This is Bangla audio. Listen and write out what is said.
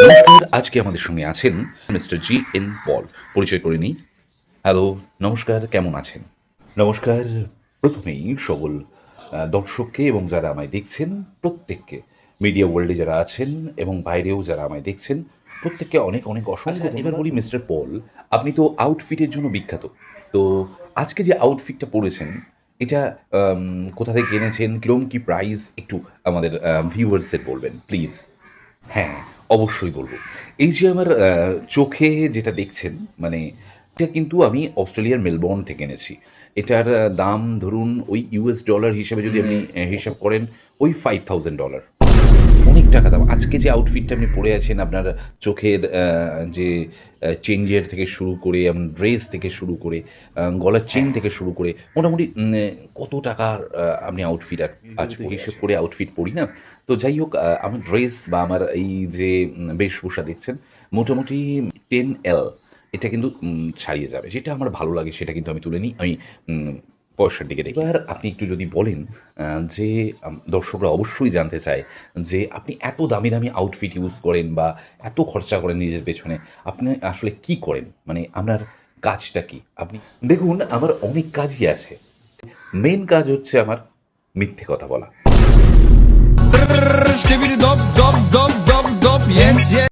নমস্কার, আজকে আমাদের সঙ্গে আছেন মিস্টার জি এন পল। পরিচয় করে নিই। হ্যালো, নমস্কার, কেমন আছেন? নমস্কার। প্রথমেই সকল দর্শককে এবং যারা আমায় দেখছেন প্রত্যেককে, মিডিয়া ওয়ার্ল্ডে যারা আছেন এবং বাইরেও যারা আমায় দেখছেন প্রত্যেককে অনেক অনেক অসংখ্য এবার বলি মিস্টার পল, আপনি তো আউটফিটের জন্য বিখ্যাত। তো আজকে যে আউটফিটটা পরেছেন এটা কোথা থেকে কিনেছেন, কিরম কি প্রাইস, একটু আমাদের ভিউয়ার্সদের বলবেন প্লিজ। হ্যাঁ, অবশ্যই বলব। এই যে আমার চোখে যেটা দেখছেন, মানে এটা কিন্তু আমি অস্ট্রেলিয়ার মেলবোর্ন থেকে এনেছি। এটার দাম ধরুন ওই ইউএস ডলার হিসেবে যদি আপনি হিসাব করেন ওই $5,000। অনেক টাকা দাম। আজকে যে আউটফিটটা আপনি পরে আছেন, আপনার চোখের যে চেঞ্জের থেকে শুরু করে, ড্রেস থেকে শুরু করে, গলার চেন থেকে শুরু করে মোটামুটি কত টাকার আপনি আউটফিট আজ হিসেব করে আউটফিট পরি না? তো যাই হোক, আমার ড্রেস বা আমার এই যে বেশভূষা দেখছেন মোটামুটি 10L, এটা কিন্তু ছাড়িয়ে যাবে। যেটা আমার ভালো লাগে সেটা কিন্তু আমি তুলে নিই। আমি উম পয়সার দিকে দেখি। এবার আপনি একটু যদি বলেন যে দর্শকরা অবশ্যই জানতে চায় যে আপনি এত দামি, দামি আউটফিট ইউজ করেন বা এত খরচা করেন নিজের পেছনে, আপনি আসলে কি করেন? মানে আপনার কাজটা কি? আপনি দেখুন, আমার অনেক কাজই আছে। মেইন কাজ হচ্ছে আমার মিথ্যে কথা বলা। Skibidi dop dop dop dop dop yes yes